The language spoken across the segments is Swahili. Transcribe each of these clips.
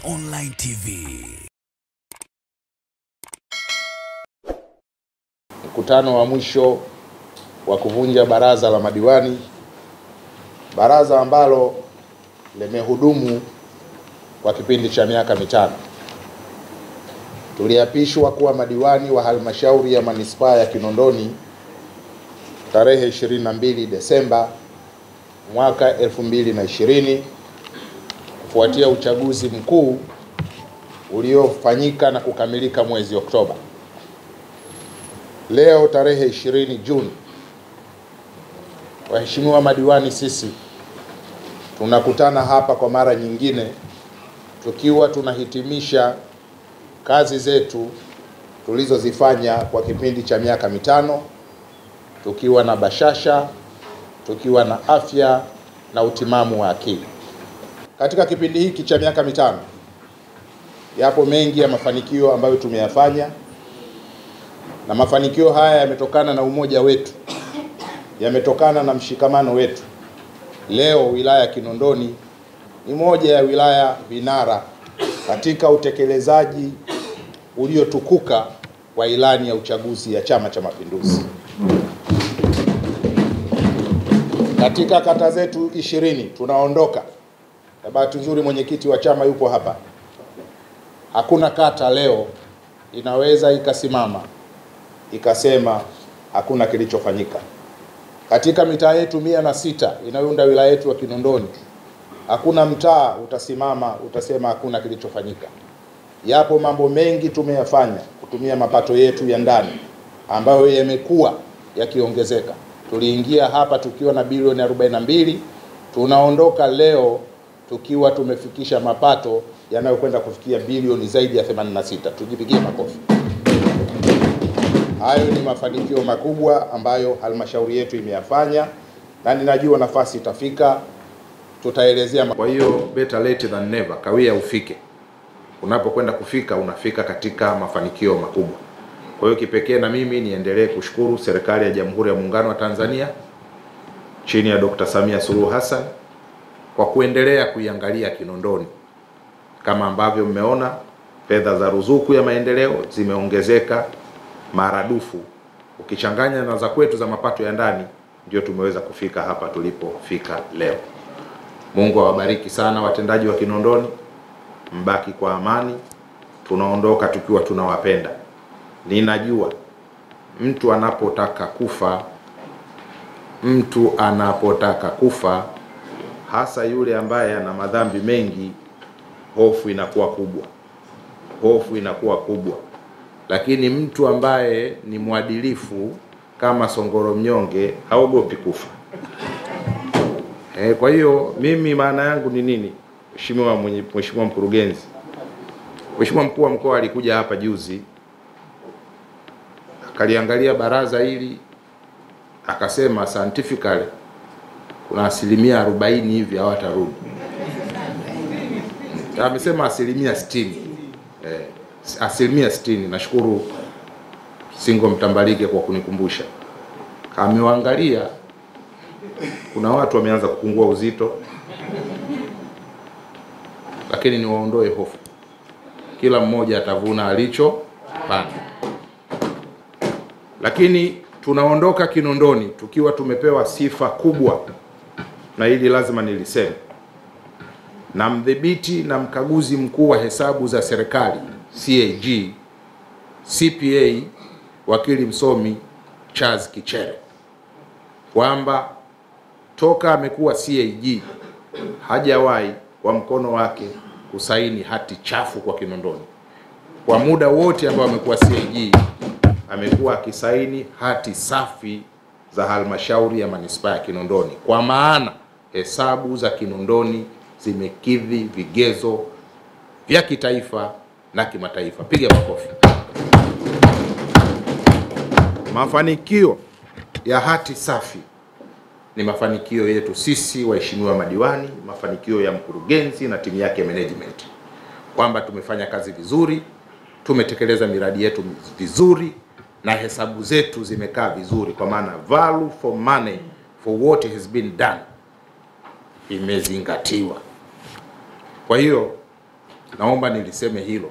Online TV. Mkutano wa mwisho wa kuvunja baraza la madiwani, baraza ambalo limehudumu kwa kipindi cha miaka mitano. Tuliapishwa kuwa madiwani wa halmashauri ya manispaa ya Kinondoni tarehe 22 Desemba mwaka 2020 kufuatia uchaguzi mkuu uliofanyika na kukamilika mwezi Oktoba. Leo tarehe 20 Juni, waheshimiwa madiwani, sisi tunakutana hapa kwa mara nyingine tukiwa tunahitimisha kazi zetu tulizozifanya kwa kipindi cha miaka mitano, tukiwa na bashasha, tukiwa na afya na utimamu wa akili. Katika kipindi hiki cha miaka mitano, yapo mengi ya mafanikio ambayo tumeyafanya, na mafanikio haya yametokana na umoja wetu, yametokana na mshikamano wetu. Leo wilaya ya Kinondoni ni moja ya wilaya vinara katika utekelezaji uliotukuka wa ilani ya uchaguzi ya Chama cha Mapinduzi. Katika kata zetu 20 tunaondoka, na bahati nzuri mwenyekiti wa chama yupo hapa. Hakuna kata leo inaweza ikasimama ikasema hakuna kilichofanyika. Katika mitaa yetu 106 inayounda wilaya yetu ya Kinondoni, hakuna mtaa utasimama utasema hakuna kilichofanyika. Yapo mambo mengi tumeyafanya kutumia mapato yetu ya ndani ambayo yamekuwa yakiongezeka. Tuliingia hapa tukiwa na bilioni 42, tunaondoka leo tukiwa tumefikisha mapato yanayokwenda kufikia bilioni zaidi ya 86. Tujipigie makofi. Hayo ni mafanikio makubwa ambayo halmashauri yetu imeyafanya, na ninajua nafasi itafika tutaelezea. Kwa hiyo better late than never, kawia ufike. Unapokwenda kufika, unafika katika mafanikio makubwa. Kwa hiyo kipekee na mimi niendelee kushukuru serikali ya Jamhuri ya Muungano wa Tanzania chini ya Dr. Samia Suluhu Hassan kwa kuendelea kuiangalia Kinondoni. Kama ambavyo mmeona, fedha za ruzuku ya maendeleo zimeongezeka maradufu. Ukichanganya na za kwetu za mapato ya ndani, ndio tumeweza kufika hapa tulipofika leo. Mungu awabariki sana watendaji wa Kinondoni. Mbaki kwa amani. Tunaondoka tukiwa tunawapenda. Ninajua mtu anapotaka kufa, hasa yule ambaye ana madhambi mengi, hofu inakuwa kubwa. Lakini mtu ambaye ni mwadilifu kama songoro mnyonge haogopi kufa. Kwa hiyo mimi maana yangu ni nini? Mheshimiwa mkurugenzi, Mheshimiwa mkuu wa mkoa alikuja hapa juzi, akaliangalia baraza hili, akasema scientifically kuna 40% hivi hawatarudi. Amesema 60%. 60%. Nashukuru Singo Mtambalike kwa kunikumbusha. Amewaangalia, kuna watu wameanza kupungua uzito, lakini niwaondoe hofu. Kila mmoja atavuna alichopanda. Lakini tunaondoka Kinondoni tukiwa tumepewa sifa kubwa, na hili lazima niliseme, na mdhibiti na mkaguzi mkuu wa hesabu za serikali CAG, CPA wakili msomi Charles Kichere, kwamba toka amekuwa CAG hajawahi kwa mkono wake kusaini hati chafu kwa Kinondoni. Kwa muda wote ambao amekuwa CAG, amekuwa akisaini hati safi za halmashauri ya manispaa ya Kinondoni, kwa maana hesabu za Kinondoni zimekidhi vigezo vya kitaifa na kimataifa. Piga makofi. Mafanikio ya hati safi ni mafanikio yetu sisi waheshimiwa madiwani, mafanikio ya mkurugenzi na timu yake management, kwamba tumefanya kazi vizuri, tumetekeleza miradi yetu vizuri, na hesabu zetu zimekaa vizuri, kwa maana value for money for what has been done imezingatiwa. Kwa hiyo Naomba niliseme hilo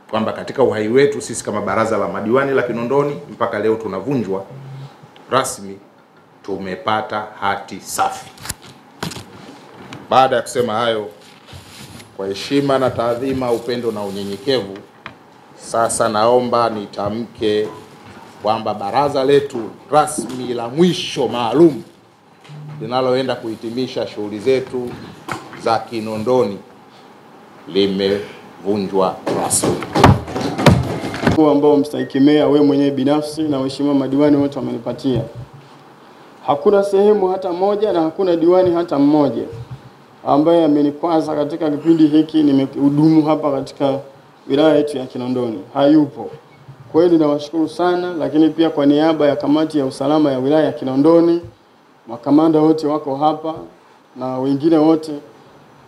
kwamba katika uhai wetu sisi kama baraza la madiwani la Kinondoni mpaka leo tunavunjwa rasmi, tumepata hati safi. Baada ya kusema hayo, kwa heshima na taadhima, upendo na unyenyekevu, sasa naomba nitamke kwamba baraza letu rasmi la mwisho maalum linaloenda kuhitimisha shughuli zetu za Kinondoni limevunjwa rasmi. Ambao mstahiki meya wewe mwenyewe binafsi na waheshimiwa madiwani wote wamenipatia. Hakuna sehemu hata moja na hakuna diwani hata mmoja ambaye amenikwaza katika kipindi hiki nimehudumu hapa katika wilaya yetu ya Kinondoni. Hayupo. Kweli nawashukuru sana, lakini pia kwa niaba ya kamati ya usalama ya wilaya ya Kinondoni, makamanda wote wako hapa na wengine wote,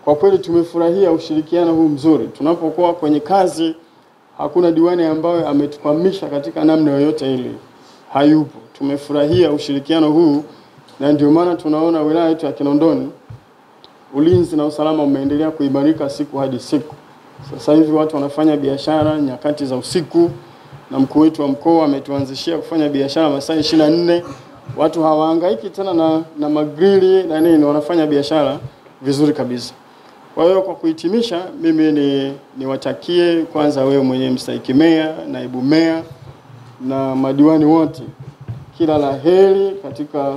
kwa kweli tumefurahia ushirikiano huu mzuri. Tunapokuwa kwenye kazi hakuna diwani ambaye ametukwamisha katika namna yoyote ile. Hayupo. Tumefurahia ushirikiano huu na ndio maana tunaona wilaya yetu ya Kinondoni ulinzi na usalama umeendelea kuimarika siku hadi siku. Sasa hivi watu wanafanya biashara nyakati za usiku na mkuu wetu wa mkoa ametuanzishia kufanya biashara masaa 24. Watu hawahangaiki tena na magrili na nini, wanafanya biashara vizuri kabisa. Kwa hiyo kwa kuhitimisha, mimi niwatakie kwanza wewe mwenyewe mstahiki meya, naibu meya na madiwani wote kila la heri katika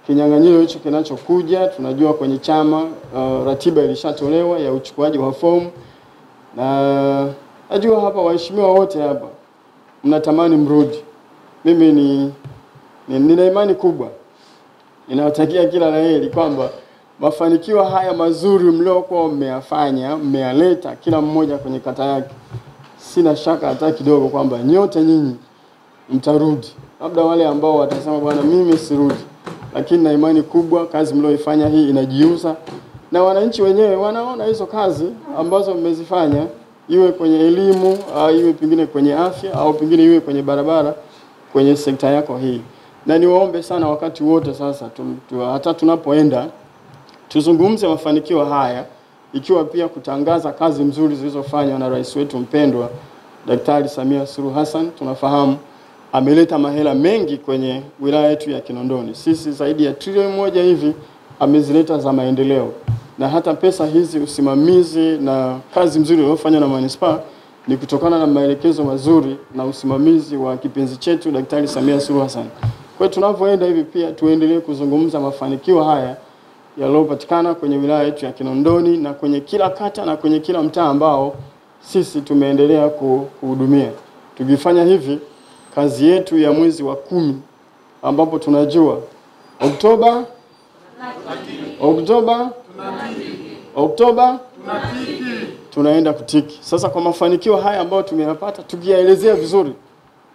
kinyang'anyiro hicho kinachokuja. Tunajua kwenye chama ratiba ilishatolewa ya uchukuaji wa fomu, na najua hapa waheshimiwa wote hapa mnatamani mrudi. Mimi nina imani kubwa, ninawatakia kila la heri kwamba mafanikio haya mazuri mliokuwa mmeyafanya, mmeyaleta kila mmoja kwenye kata yake, sina shaka hata kidogo kwamba nyote nyinyi mtarudi. Labda wale ambao watasema bwana mimi sirudi, lakini na imani kubwa kazi mlioifanya hii inajiuza na wananchi wenyewe wanaona hizo kazi ambazo mmezifanya, iwe kwenye elimu au iwe pengine kwenye afya au pengine iwe kwenye barabara, kwenye sekta yako hii. Na niwaombe sana wakati wote sasa hata tunapoenda tuzungumze mafanikio haya, ikiwa pia kutangaza kazi nzuri zilizofanywa na rais wetu mpendwa Daktari Samia Suluhu Hassan. Tunafahamu ameleta mahela mengi kwenye wilaya yetu ya Kinondoni. Sisi zaidi ya $1 trilioni hivi amezileta za maendeleo. Na hata pesa hizi, usimamizi na kazi nzuri iliyofanywa na manispaa ni kutokana na maelekezo mazuri na usimamizi wa kipenzi chetu Daktari Samia Suluhu Hassan. Kwa hiyo tunavyoenda hivi pia tuendelee kuzungumza mafanikio haya yaliyopatikana kwenye wilaya yetu ya Kinondoni na kwenye kila kata na kwenye kila mtaa ambao sisi tumeendelea kuhudumia. Tukifanya hivi, kazi yetu ya mwezi wa 10 ambapo tunajua Oktoba tunaenda kutiki. Sasa kwa mafanikio haya ambayo tumeyapata, tukiyaelezea vizuri,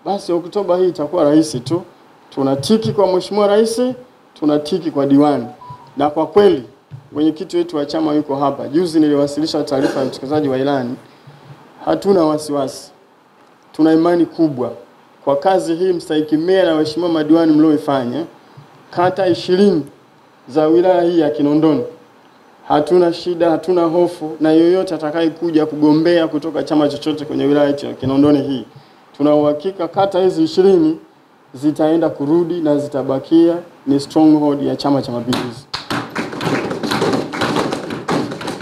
basi Oktoba hii itakuwa rahisi tu. Tunatiki kwa Mheshimiwa Rais, tunatiki kwa diwani. Na kwa kweli mwenyekiti wetu wa chama yuko hapa. Juzi niliwasilisha taarifa ya utekelezaji wa ilani. Hatuna wasiwasi. Tuna imani kubwa kwa kazi hii mstahiki meya na waheshimiwa madiwani mlioifanya kata 20 za wilaya hii ya Kinondoni. Hatuna shida, hatuna hofu na yoyote atakayekuja kugombea kutoka chama chochote kwenye wilaya yetu ya Kinondoni hii. Tuna uhakika kata hizi 20 zitaenda kurudi na zitabakia ni stronghold ya Chama cha Mapinduzi.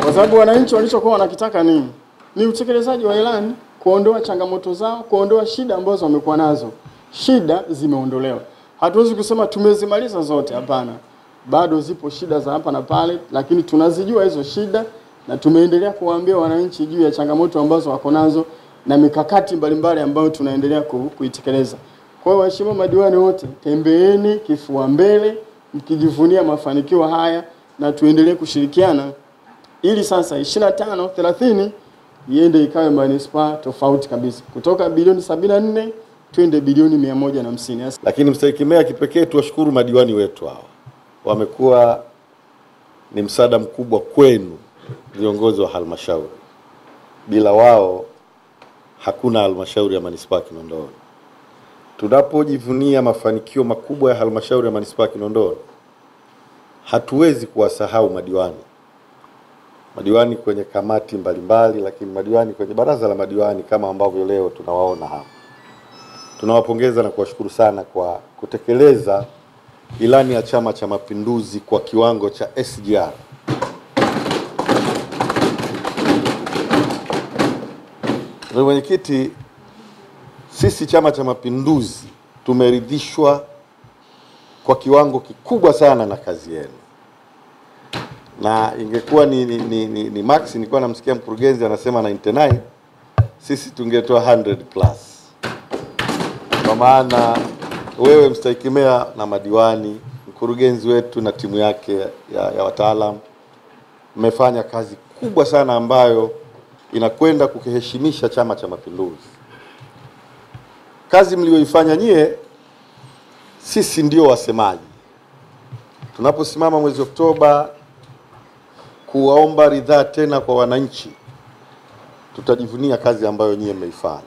Kwa sababu wananchi walichokuwa wanakitaka nini? Ni utekelezaji wa ilani, kuondoa changamoto zao, kuondoa shida ambazo wamekuwa nazo. Shida zimeondolewa. Hatuwezi kusema tumezimaliza zote, hapana. Bado zipo shida za hapa na pale, lakini tunazijua hizo shida na tumeendelea kuwaambia wananchi juu ya changamoto ambazo wako nazo na mikakati mbalimbali ambayo tunaendelea kuitekeleza. Kwa hiyo waheshimiwa madiwani wote, tembeeni kifua mbele mkijivunia mafanikio haya na tuendelee kushirikiana ili sasa 25-30 iende ikawe manispaa tofauti kabisa. Kutoka bilioni 74 twende bilioni 150. Lakini mstahiki meya kipekee tuwashukuru madiwani wetu hawa. Wamekuwa ni msaada mkubwa kwenu viongozi wa halmashauri. Bila wao hakuna halmashauri ya manispaa Kinondoni. Tunapojivunia mafanikio makubwa ya halmashauri ya manispaa Kinondoni, hatuwezi kuwasahau madiwani. madiwani kwenye kamati mbalimbali, lakini madiwani kwenye baraza la madiwani kama ambavyo leo tunawaona hapa. Tunawapongeza na kuwashukuru sana kwa kutekeleza ilani ya Chama cha Mapinduzi kwa kiwango cha SGR. Mwenyekiti, sisi Chama cha Mapinduzi tumeridhishwa kwa kiwango kikubwa sana na kazi yenu. Na ingekuwa ni max, nilikuwa namsikia mkurugenzi anasema 99, sisi tungetoa 100 plus. Kwa maana wewe mstahiki meya na madiwani, mkurugenzi wetu na timu yake ya wataalamu mmefanya kazi kubwa sana ambayo inakwenda kukiheshimisha Chama cha Mapinduzi. Kazi mlioifanya nyie, sisi ndio wasemaji. Tunaposimama mwezi Oktoba kuwaomba ridhaa tena kwa wananchi, tutajivunia kazi ambayo nyie mmeifanya.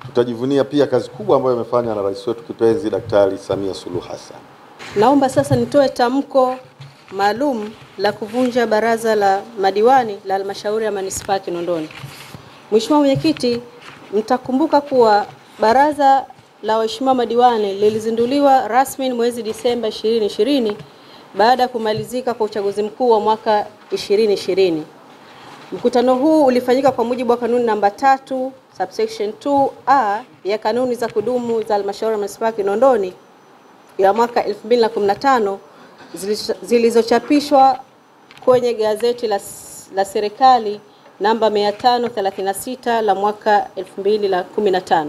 Tutajivunia pia kazi kubwa ambayo imefanywa na rais wetu kipenzi Daktari Samia Suluhu Hassan. Naomba sasa nitoe tamko maalum la kuvunja baraza la madiwani la halmashauri ya manispaa Kinondoni. Mheshimiwa Mwenyekiti, mtakumbuka kuwa baraza la waheshimiwa madiwani lilizinduliwa rasmi mwezi Disemba 2020 baada ya kumalizika kwa uchaguzi mkuu wa mwaka 2020. Mkutano huu ulifanyika kwa mujibu wa kanuni namba 3 subsection 2A ya kanuni za kudumu za halmashauri ya manispaa Kinondoni ya mwaka 2015 zilizochapishwa kwenye gazeti la serikali namba 536 la mwaka 2015.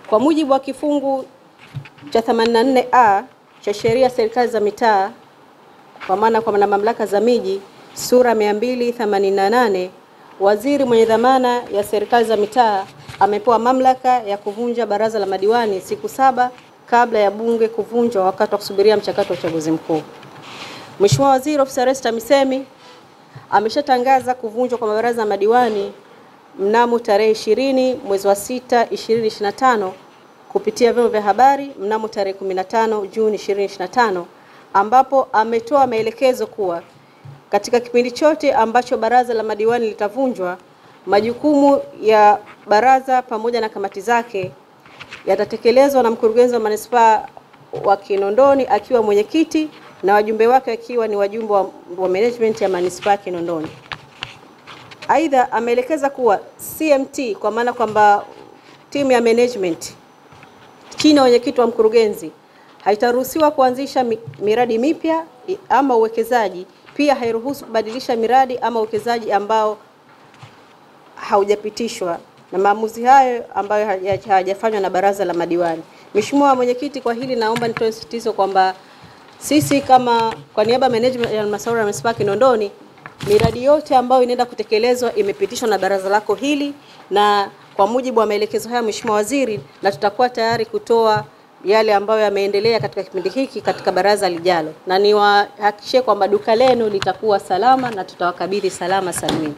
Kwa mujibu wa kifungu cha 84A cha sheria serikali za mitaa kwa maana kwa mamlaka za miji sura 288, waziri mwenye dhamana ya serikali za mitaa amepewa mamlaka ya kuvunja baraza la madiwani siku 7 kabla ya bunge kuvunjwa wakati wa kusubiria mchakato wa uchaguzi mkuu. Mheshimiwa Waziri Ofisi ya Rais TAMISEMI ameshatangaza kuvunjwa kwa mabaraza ya madiwani mnamo tarehe 20 mwezi wa 6 2025 kupitia vyombo vya habari mnamo tarehe 15 Juni 2025, ambapo ametoa maelekezo kuwa katika kipindi chote ambacho baraza la madiwani litavunjwa, majukumu ya baraza pamoja na kamati zake yatatekelezwa na mkurugenzi wa manispaa wa Kinondoni akiwa mwenyekiti na wajumbe wake akiwa ni wajumbe wa management ya manispaa Kinondoni. Aidha, ameelekeza kuwa CMT kwa maana kwamba timu ya management chini ya mwenyekiti wa mkurugenzi haitaruhusiwa kuanzisha miradi mipya ama uwekezaji. Pia hairuhusu kubadilisha miradi ama uwekezaji ambao haujapitishwa na maamuzi hayo ambayo hayajafanywa na baraza la madiwani. Mheshimiwa Mwenyekiti, kwa hili naomba nitoe sisitizo kwamba sisi kama kwa niaba ya management ya halmashauri ya manispaa Kinondoni, miradi yote ambayo inaenda kutekelezwa imepitishwa na baraza lako hili, na kwa mujibu wa maelekezo haya Mheshimiwa Waziri, na tutakuwa tayari kutoa yale ambayo yameendelea katika kipindi hiki katika baraza lijalo, na niwahakikishie kwamba duka lenu litakuwa salama na tutawakabidhi salama salmini.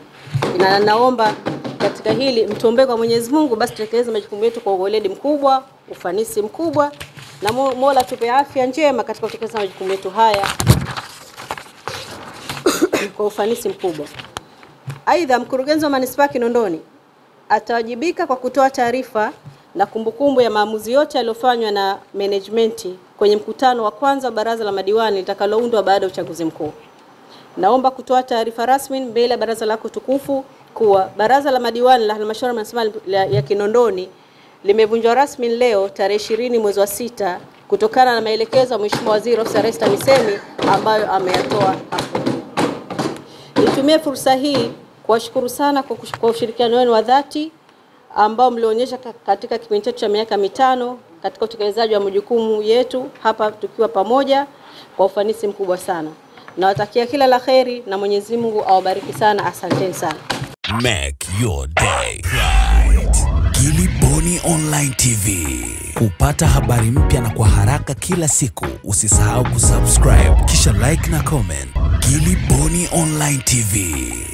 Na naomba katika hili mtuombe kwa Mwenyezi Mungu basi tutekeleze majukumu yetu kwa uweledi mkubwa, ufanisi mkubwa, na Mola tupe afya njema katika kutekeleza majukumu yetu haya kwa ufanisi mkubwa. Aidha, mkurugenzi wa manispaa Kinondoni atawajibika kwa kutoa taarifa na kumbukumbu ya maamuzi yote yaliyofanywa na management kwenye mkutano wa kwanza wa baraza la madiwani litakaloundwa baada ya uchaguzi mkuu. Naomba kutoa taarifa rasmi mbele ya baraza lako tukufu kuwa baraza la madiwani la halmashauri ya manispaa ya Kinondoni limevunjwa rasmi leo tarehe 20 mwezi wa 6 kutokana na maelekezo ya Mheshimiwa Waziri Ofisi ya Rais TAMISEMI ambayo ameyatoa hapo. Nitumie fursa hii kuwashukuru sana kwa ushirikiano wenu wa dhati ambao mlionyesha katika kipindi chetu cha miaka 5 katika utekelezaji wa majukumu yetu hapa tukiwa pamoja kwa ufanisi mkubwa sana. Nawatakia kila la kheri na Mwenyezi Mungu awabariki sana. Asanteni sana. Make your day right. Gilly Bonny Online TV. Kupata habari mpya na kwa haraka kila siku, usisahau kusubscribe kisha like na comment. Gilly Bonny Online TV.